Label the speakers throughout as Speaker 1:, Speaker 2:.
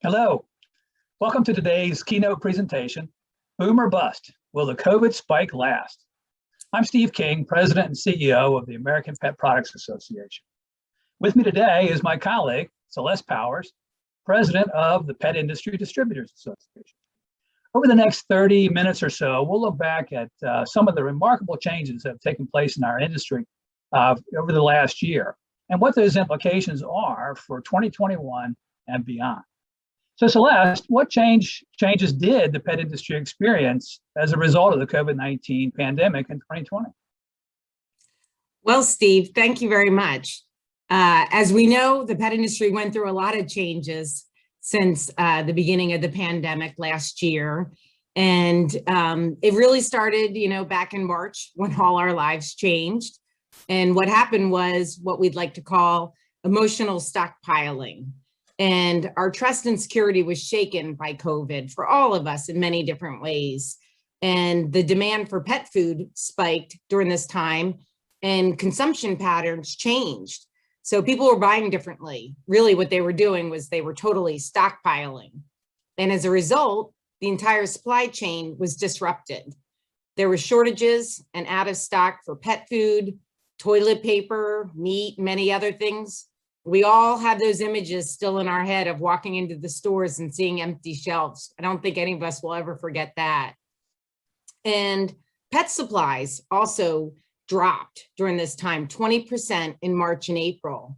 Speaker 1: Hello, welcome to today's keynote presentation, Boom or Bust, Will the COVID Spike Last? I'm Steve King, President and CEO of the American Pet Products Association. With me today is my colleague, Celeste M, President of the Pet Industry Distributors Association. Over the next 30 minutes or so, we'll look back at some of the remarkable changes that have taken place in our industry over the last year and what those implications are for 2021 and beyond. So Celeste, what changes did the pet industry experience as a result of the COVID-19 pandemic in 2020?
Speaker 2: Well, Steve, thank you very much. As we know, the pet industry went through a lot of changes since the beginning of the pandemic last year. And it really started, back in March when all our lives changed. And what happened was what we'd like to call emotional stockpiling. And our trust and security was shaken by COVID for all of us in many different ways. And the demand for pet food spiked during this time and consumption patterns changed. So people were buying differently. Really what they were doing was they were totally stockpiling. And as a result, the entire supply chain was disrupted. There were shortages and out of stock for pet food, toilet paper, meat, many other things. We all have those images still in our head of walking into the stores and seeing empty shelves. I don't think any of us will ever forget that. And pet supplies also dropped during this time, 20% in March and April.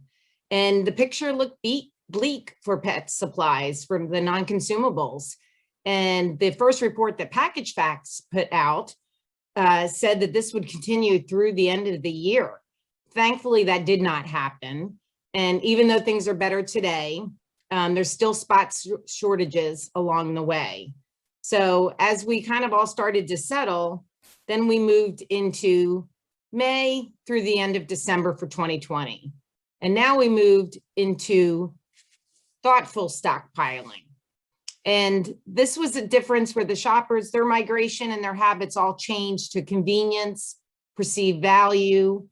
Speaker 2: And the picture looked bleak for pet supplies from the non-consumables. And the first report that Package Facts put out said that this would continue through the end of the year. Thankfully, that did not happen. And even though things are better today, there's still spot shortages along the way. So as we kind of all started to settle, then we moved into May through the end of December for 2020. And now we moved into thoughtful stockpiling. And this was a difference where the shoppers, their migration and their habits all changed to convenience, perceived value,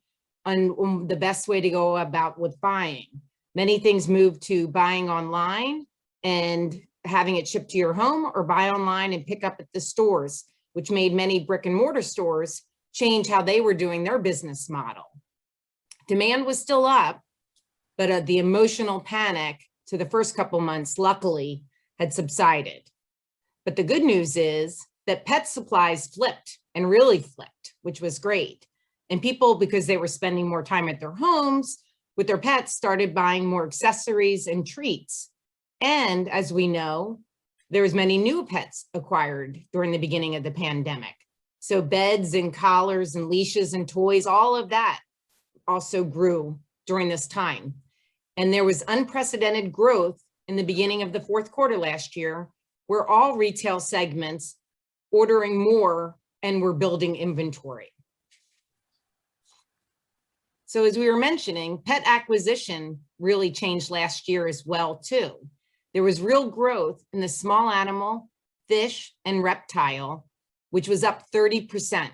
Speaker 2: on the best way to go about with buying. Many things moved to buying online and having it shipped to your home, or buy online and pick up at the stores, which made many brick and mortar stores change how they were doing their business model. Demand was still up, but the emotional panic to the first couple months, luckily, had subsided. But the good news is that pet supplies flipped and really flipped, which was great. And people, because they were spending more time at their homes with their pets, started buying more accessories and treats. And as we know, there was many new pets acquired during the beginning of the pandemic. So beds and collars and leashes and toys, all of that also grew during this time. And there was unprecedented growth in the beginning of the fourth quarter last year, where all retail segments ordering more and were building inventory. So as we were mentioning, pet acquisition really changed last year as well too. There was real growth in the small animal, fish, and reptile, which was up 30%.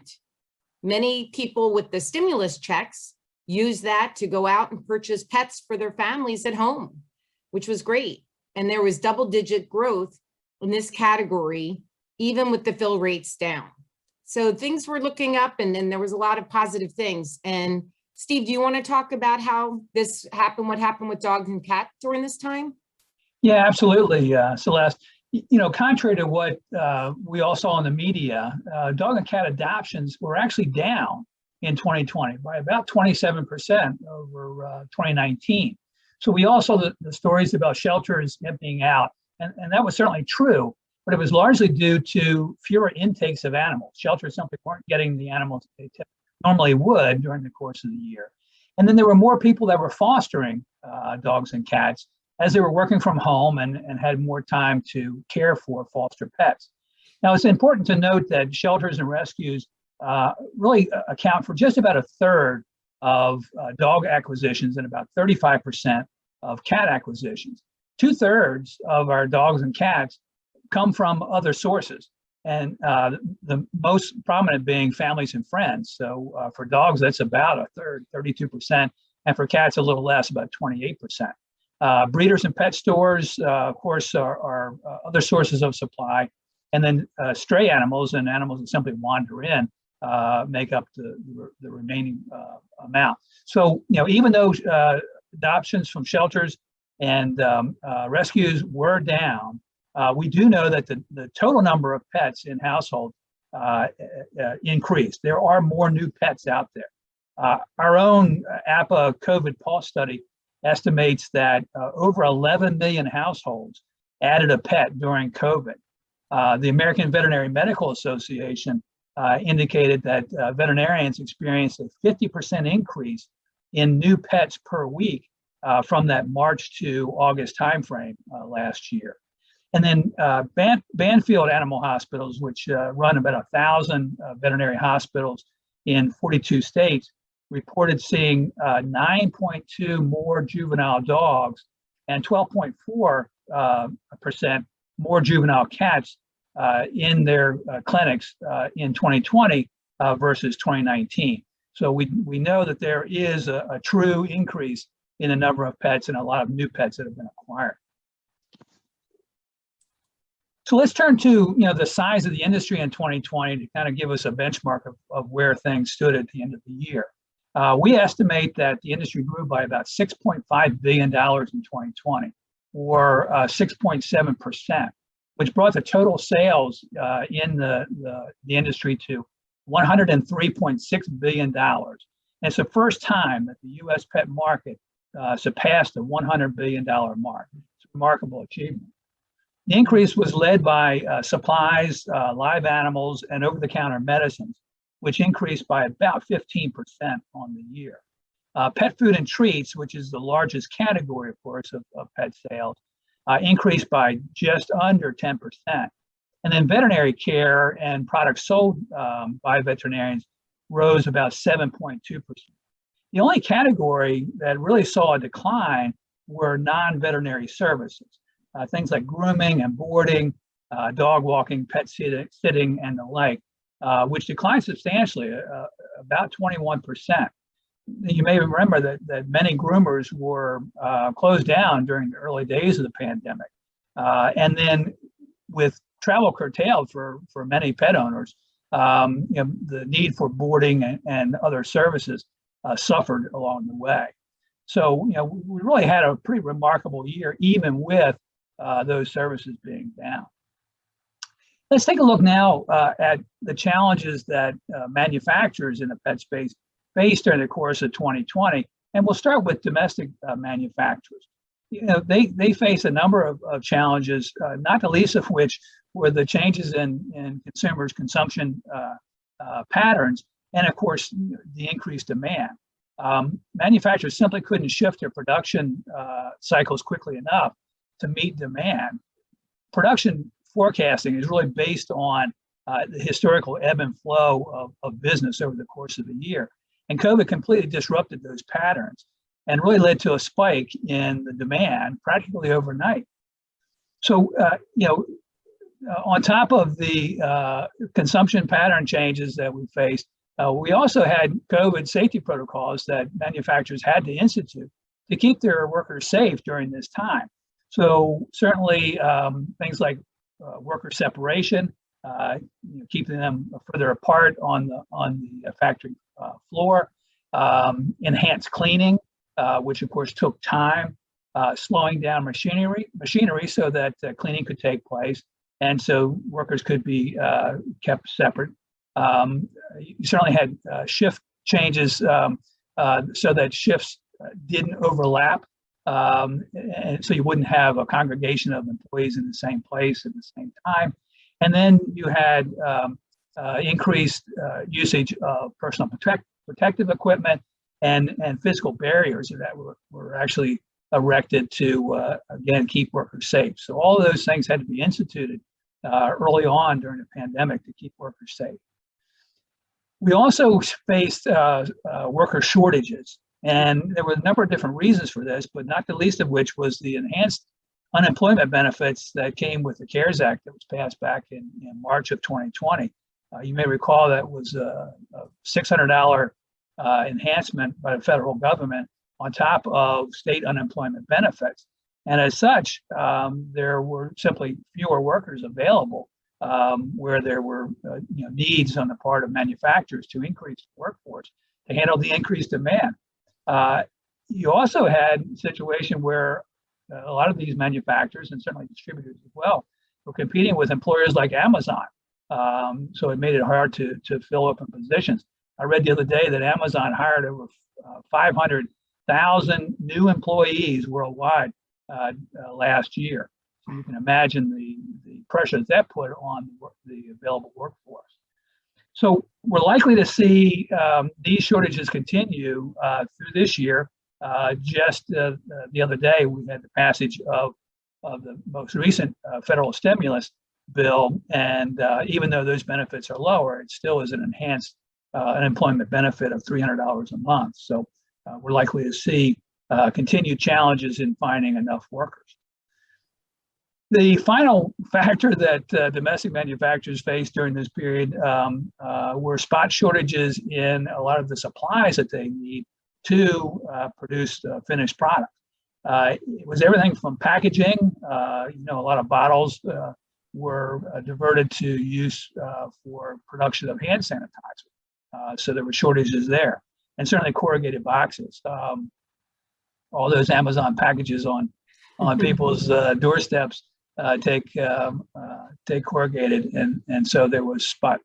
Speaker 2: Many people with the stimulus checks used that to go out and purchase pets for their families at home, which was great. And there was double-digit growth in this category, even with the fill rates down. So things were looking up, and then there was a lot of positive things. And Steve, do you want to talk about how this happened, what happened with dogs and cats during this time?
Speaker 1: Yeah, absolutely, Celeste. Contrary to what we all saw in the media, dog and cat adoptions were actually down in 2020 by about 27% over 2019. So we all saw the stories about shelters emptying out, and that was certainly true, but it was largely due to fewer intakes of animals. Shelters simply weren't getting the animals they normally would during the course of the year. And then there were more people that were fostering dogs and cats as they were working from home and had more time to care for foster pets. Now, it's important to note that shelters and rescues really account for just about a third of dog acquisitions and about 35% of cat acquisitions. 2/3 of our dogs and cats come from other sources. And the most prominent being families and friends. So for dogs, that's about a third, 32%, and for cats, a little less, about 28%. Breeders and pet stores, of course, are other sources of supply. And then stray animals and animals that simply wander in make up the remaining amount. So, even though adoptions from shelters and rescues were down, we do know that the total number of pets in households increased. There are more new pets out there. Our own APPA COVID Pulse study estimates that over 11 million households added a pet during COVID. The American Veterinary Medical Association indicated that veterinarians experienced a 50% increase in new pets per week from that March to August timeframe last year. And then Banfield Animal Hospitals, which run about 1,000 veterinary hospitals in 42 states, reported seeing 9.2 more juvenile dogs and 12.4% more juvenile cats in their clinics in 2020 versus 2019. So we know that there is a true increase in the number of pets and a lot of new pets that have been acquired. So let's turn to the size of the industry in 2020 to kind of give us a benchmark of where things stood at the end of the year. We estimate that the industry grew by about $6.5 billion in 2020, or 6.7%, which brought the total sales in the industry to $103.6 billion. And it's the first time that the U.S. pet market surpassed the $100 billion mark. It's a remarkable achievement. The increase was led by supplies, live animals, and over-the-counter medicines, which increased by about 15% on the year. Pet food and treats, which is the largest category, of course, of pet sales, increased by just under 10%. And then veterinary care and products sold by veterinarians rose about 7.2%. The only category that really saw a decline were non-veterinary services, things like grooming and boarding, dog walking, pet sitting, and the like, which declined substantially, about 21%. You may remember that many groomers were closed down during the early days of the pandemic. And then with travel curtailed for many pet owners, the need for boarding and other services suffered along the way. So, we really had a pretty remarkable year, even with those services being down. Let's take a look now at the challenges that manufacturers in the pet space faced during the course of 2020. And we'll start with domestic manufacturers. They face a number of challenges, not the least of which were the changes in consumers' consumption patterns, and of course, the increased demand. Manufacturers simply couldn't shift their production cycles quickly enough to meet demand. Production forecasting is really based on the historical ebb and flow of business over the course of the year. And COVID completely disrupted those patterns and really led to a spike in the demand practically overnight. So, on top of the consumption pattern changes that we faced, we also had COVID safety protocols that manufacturers had to institute to keep their workers safe during this time. So certainly things like worker separation, keeping them further apart on the factory floor, enhanced cleaning, which of course took time, slowing down machinery so that cleaning could take place, and so workers could be kept separate. You certainly had shift changes so that shifts didn't overlap, and so you wouldn't have a congregation of employees in the same place at the same time. And then you had increased usage of personal protective equipment and physical barriers that were actually erected to, again, keep workers safe. So all of those things had to be instituted early on during the pandemic to keep workers safe. We also faced worker shortages, and there were a number of different reasons for this, but not the least of which was the enhanced unemployment benefits that came with the CARES Act that was passed back in March of 2020. You may recall that was a $600 enhancement by the federal government on top of state unemployment benefits. And as such, there were simply fewer workers available where there were needs on the part of manufacturers to increase the workforce to handle the increased demand. You also had a situation where a lot of these manufacturers, and certainly distributors as well, were competing with employers like Amazon. So it made it hard to fill open positions. I read the other day that Amazon hired over 500,000 new employees worldwide last year. So you can imagine the pressures that put on the available workforce. So we're likely to see these shortages continue through this year. Just the other day, we had the passage of the most recent federal stimulus bill, and even though those benefits are lower, it still is an enhanced unemployment benefit of $300 a month. So we're likely to see continued challenges in finding enough workers. The final factor that domestic manufacturers faced during this period were spot shortages in a lot of the supplies that they need to produce finished product. It was everything from packaging. A lot of bottles were diverted to use for production of hand sanitizer. So there were shortages there, and certainly corrugated boxes. All those Amazon packages on people's doorsteps take corrugated, and so there were spot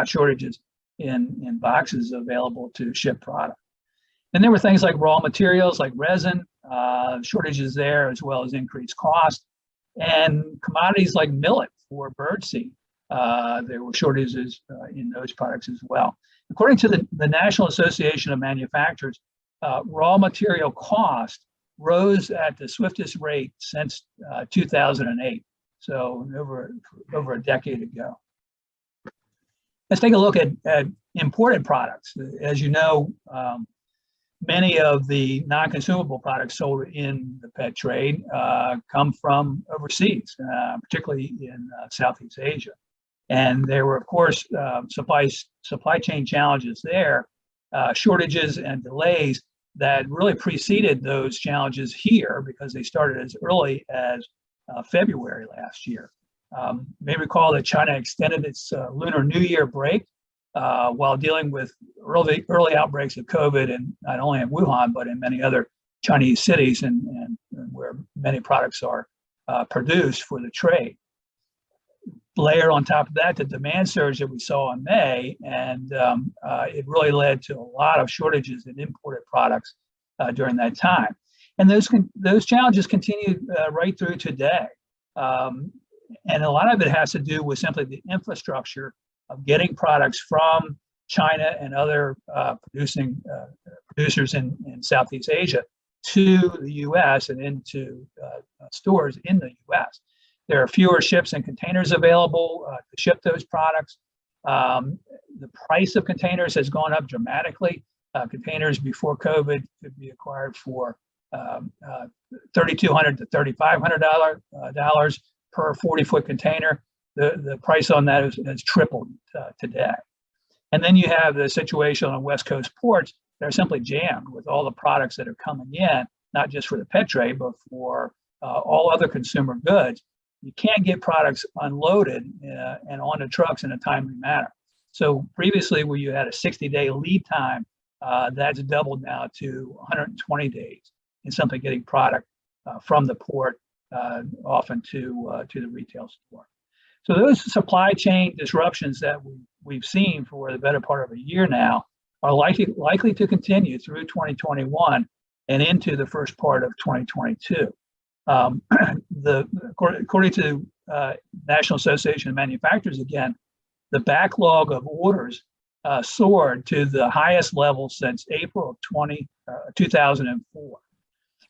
Speaker 1: shortages in boxes available to ship product. And there were things like raw materials like resin, shortages there, as well as increased cost, and commodities like millet for birdseed. There were shortages in those products as well. According to the National Association of Manufacturers, raw material cost rose at the swiftest rate since 2008, so over a decade ago. Let's take a look at imported products. As you know, many of the non-consumable products sold in the pet trade come from overseas, particularly in Southeast Asia. And there were, of course, supply chain challenges there, shortages and delays that really preceded those challenges here because they started as early as February last year. You may recall that China extended its Lunar New Year break while dealing with early outbreaks of COVID, and not only in Wuhan, but in many other Chinese cities and where many products are produced for the trade. Layer on top of that, the demand surge that we saw in May, and it really led to a lot of shortages in imported products during that time. And those challenges continued right through today. And a lot of it has to do with simply the infrastructure of getting products from China and other producers in Southeast Asia to the US and into stores in the US. There are fewer ships and containers available to ship those products. The price of containers has gone up dramatically. Containers before COVID could be acquired for $3,200 to $3,500 per 40-foot container. The price on that has tripled today. And then you have the situation on West Coast ports that are simply jammed with all the products that are coming in, not just for the pet trade, but for all other consumer goods. You can't get products unloaded and onto trucks in a timely manner. So previously, where you had a 60-day lead time, that's doubled now to 120 days in simply getting product from the port often to the retail store. So those supply chain disruptions that we've seen for the better part of a year now are likely to continue through 2021 and into the first part of 2022. According to National Association of Manufacturers, again, the backlog of orders soared to the highest level since April of 2004.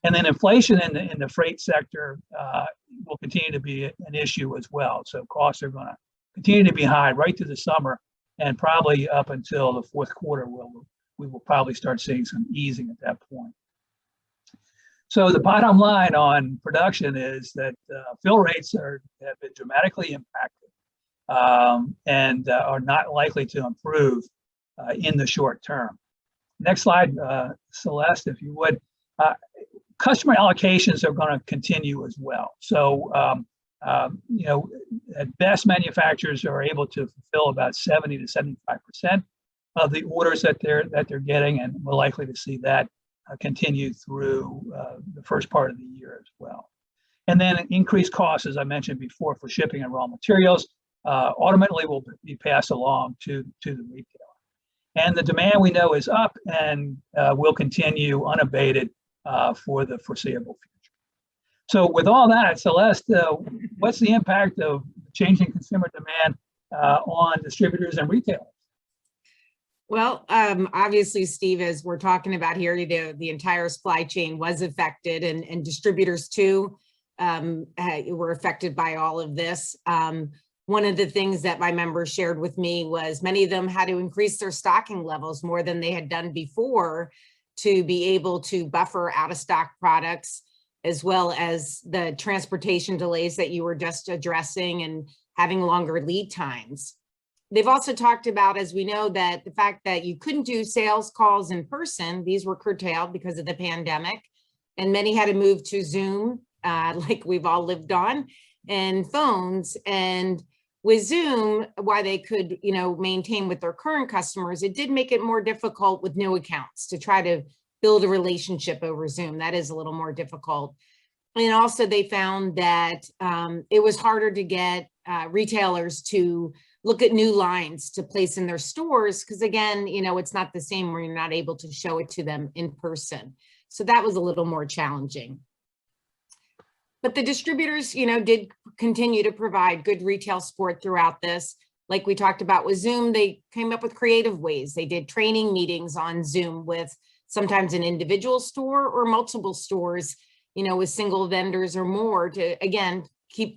Speaker 1: And then inflation in the freight sector will continue to be an issue as well. So costs are going to continue to be high right through the summer and probably up until the fourth quarter, where we will probably start seeing some easing at that point. So the bottom line on production is that fill rates have been dramatically impacted and are not likely to improve in the short term. Next slide, Celeste, if you would. customer allocations are going to continue as well. So, at best, manufacturers are able to fulfill about 70 to 75% of the orders that they're getting, and we're likely to see that continue through the first part of the year as well. And then increased costs, as I mentioned before, for shipping and raw materials, ultimately will be passed along to the retailer. And the demand we know is up and will continue unabated for the foreseeable future. So with all that, Celeste, what's the impact of changing consumer demand on distributors and retailers?
Speaker 2: Well, obviously, Steve, as we're talking about here today, the entire supply chain was affected, and distributors too were affected by all of this. One of the things that my members shared with me was many of them had to increase their stocking levels more than they had done before to be able to buffer out of stock products, as well as the transportation delays that you were just addressing and having longer lead times. They've also talked about, as we know, that the fact that you couldn't do sales calls in person, these were curtailed because of the pandemic, and many had to move to Zoom, like we've all lived on, and phones. And with Zoom, while they could, maintain with their current customers, it did make it more difficult with new accounts to try to build a relationship over Zoom. That is a little more difficult. And also they found that it was harder to get retailers to look at new lines to place in their stores, because again, it's not the same where you're not able to show it to them in person. So that was a little more challenging. But the distributors, did continue to provide good retail support throughout this. Like we talked about with Zoom, they came up with creative ways. They did training meetings on Zoom with sometimes an individual store or multiple stores, with single vendors or more to, again,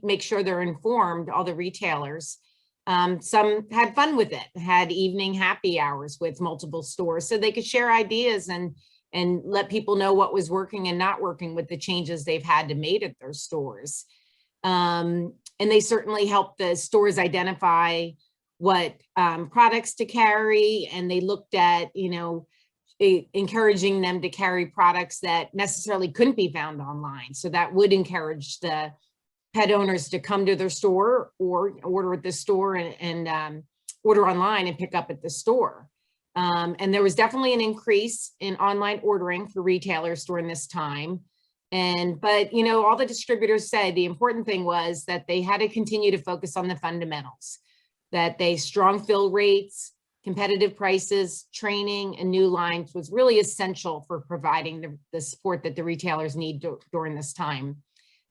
Speaker 2: make sure they're informed, all the retailers. Some had fun with it, had evening happy hours with multiple stores so they could share ideas and let people know what was working and not working with the changes they've had to make at their stores. And they certainly helped the stores identify what products to carry, and they looked at, encouraging them to carry products that necessarily couldn't be found online. So that would encourage the pet owners to come to their store or order at the store and order online and pick up at the store. And there was definitely an increase in online ordering for retailers during this time. But all the distributors said the important thing was that they had to continue to focus on the fundamentals, that strong fill rates, competitive prices, training, and new lines was really essential for providing the support that the retailers need during this time.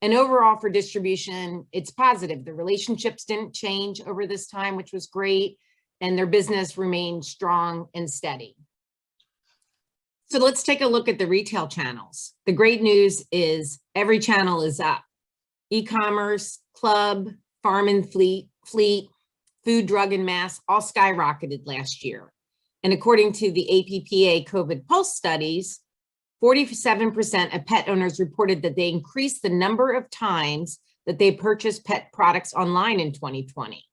Speaker 2: And overall for distribution, it's positive. The relationships didn't change over this time, which was great, and their business remained strong and steady. So let's take a look at the retail channels. The great news is every channel is up. E-commerce, club, farm and fleet, food, drug, and mass all skyrocketed last year. And according to the APPA COVID Pulse studies, 47% of pet owners reported that they increased the number of times that they purchased pet products online in 2020.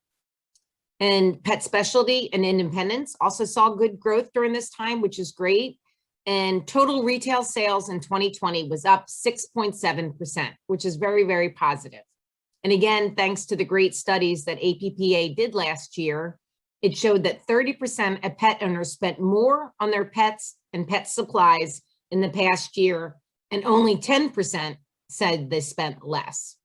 Speaker 2: And pet specialty and independents also saw good growth during this time, which is great. And total retail sales in 2020 was up 6.7%, which is very, very positive. And again, thanks to the great studies that APPA did last year, it showed that 30% of pet owners spent more on their pets and pet supplies in the past year, and only 10% said they spent less.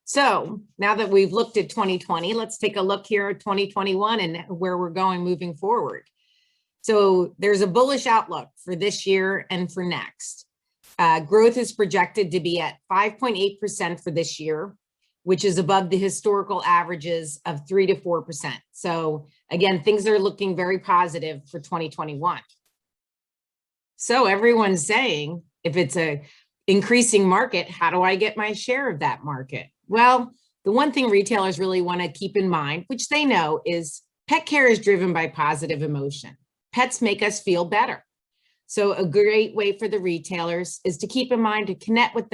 Speaker 2: So now that we've looked at 2020, let's take a look here at 2021 and where we're going moving forward. So there's a bullish outlook for this year and for next. Growth is projected to be at 5.8% for this year, which is above the historical averages of 3 to 4%. So again, things are looking very positive for 2021. So everyone's saying, if it's a increasing market, how do I get my share of that market? Well, the one thing retailers really want to keep in mind, which they know, is pet care is driven by positive emotion. Pets make us feel better. So a great way for the retailers is to keep in mind to connect with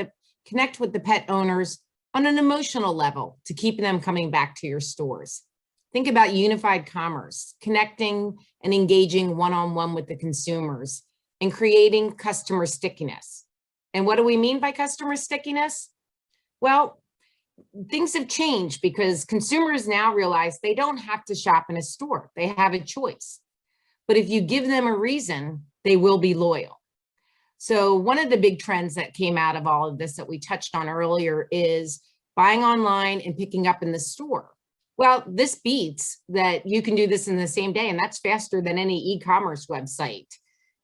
Speaker 2: the pet owners on an emotional level to keep them coming back to your stores. Think about unified commerce, connecting and engaging one-on-one with the consumers. and creating customer stickiness. And what do we mean by customer stickiness? Well, things have changed because consumers now realize they don't have to shop in a store. They have a choice. But if you give them a reason, they will be loyal. So one of the big trends that came out of all of this that we touched on earlier is buying online and picking up in the store. Well, this beats that you can do this in the same day, and that's faster than any e-commerce website.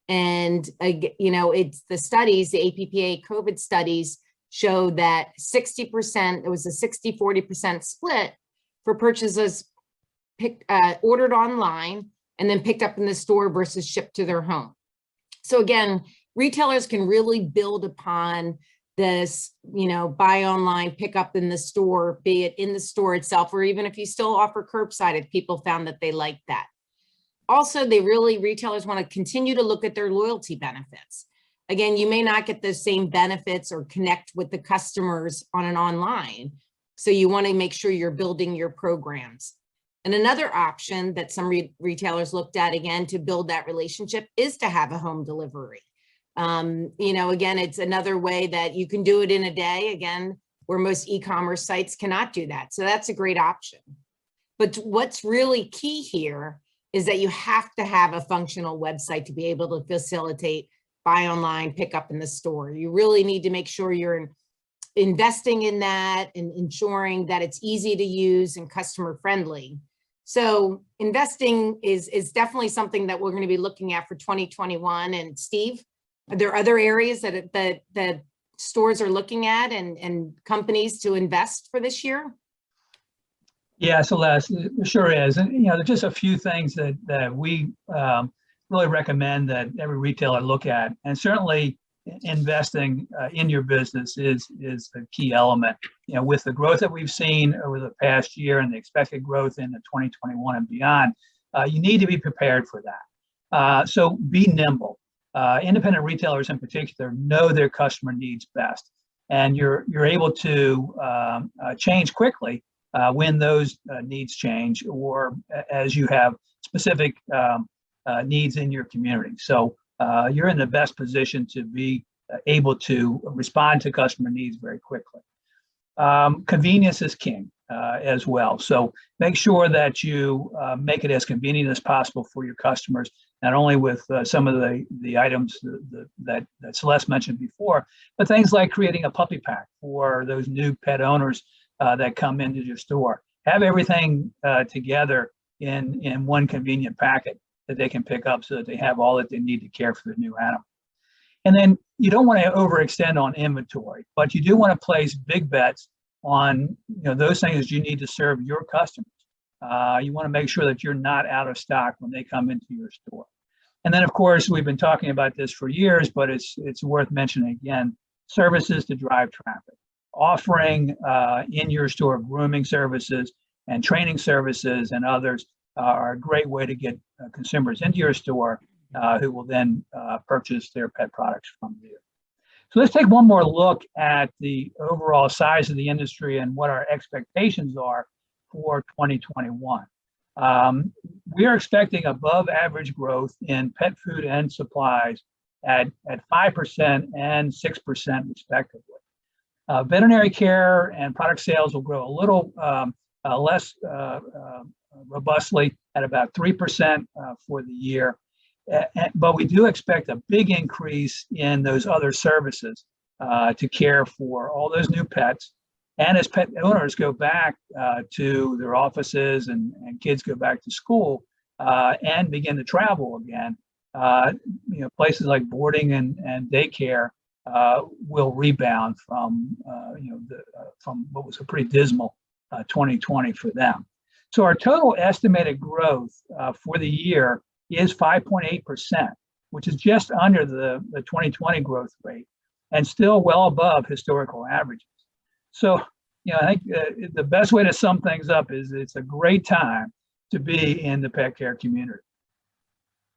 Speaker 2: And it's the studies, the APPA COVID studies show that 60%, it was a 60-40% split for purchases ordered online and then picked up in the store versus shipped to their home. So again, retailers can really build upon this, buy online, pick up in the store, be it in the store itself, or even if you still offer curbside, if people found that they like that. Also, retailers want to continue to look at their loyalty benefits. Again, you may not get the same benefits or connect with the customers on an online. So you want to make sure you're building your programs. And another option that some retailers looked at, again, to build that relationship is to have a home delivery. Again, it's another way that you can do it in a day, again, where most e-commerce sites cannot do that. So that's a great option. But what's really key here is that you have to have a functional website to be able to facilitate buy online, pick up in the store. You really need to make sure you're investing in that and ensuring that it's easy to use and customer friendly. So investing is definitely something that we're going to be looking at for 2021. And Steve, are there other areas that stores are looking at and companies to invest for this year?
Speaker 1: Yeah, Celeste, there sure is. And, there's just a few things that we really recommend that every retailer look at. And certainly investing in your business is the key element. With the growth that we've seen over the past year and the expected growth in 2021 and beyond, you need to be prepared for that. So be nimble. Independent retailers in particular know their customer needs best, and you're able to change quickly when those needs change, or as you have specific needs in your community. So you're in the best position to be able to respond to customer needs very quickly. Convenience is king as well. So make sure that you make it as convenient as possible for your customers, not only with some of the items that Celeste mentioned before, but things like creating a puppy pack for those new pet owners that come into your store. Have everything together in one convenient packet that they can pick up so that they have all that they need to care for the new animal. And then you don't want to overextend on inventory, but you do want to place big bets on those things you need to serve your customers. You want to make sure that you're not out of stock when they come into your store. And then, of course, we've been talking about this for years, but it's worth mentioning again, services to drive traffic. Offering in your store grooming services and training services and others are a great way to get consumers into your store who will then purchase their pet products from you. So let's take one more look at the overall size of the industry and what our expectations are for 2021. We are expecting above average growth in pet food and supplies at 5% and 6% respectively. Veterinary care and product sales will grow a little less robustly at about 3% for the year. But we do expect a big increase in those other services to care for all those new pets. And as pet owners go back to their offices and kids go back to school and begin to travel again, places like boarding and daycare will rebound from from what was a pretty dismal 2020 for them. So our total estimated growth for the year is 5.8%, which is just under the 2020 growth rate and still well above historical averages. So, I think the best way to sum things up is it's a great time to be in the pet care community.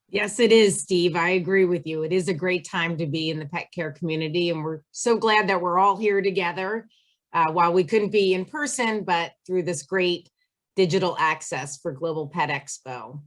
Speaker 2: Yes, it is, Steve. I agree with you. It is a great time to be in the pet care community, and we're so glad that we're all here together while we couldn't be in person, but through this great digital access for Global Pet Expo.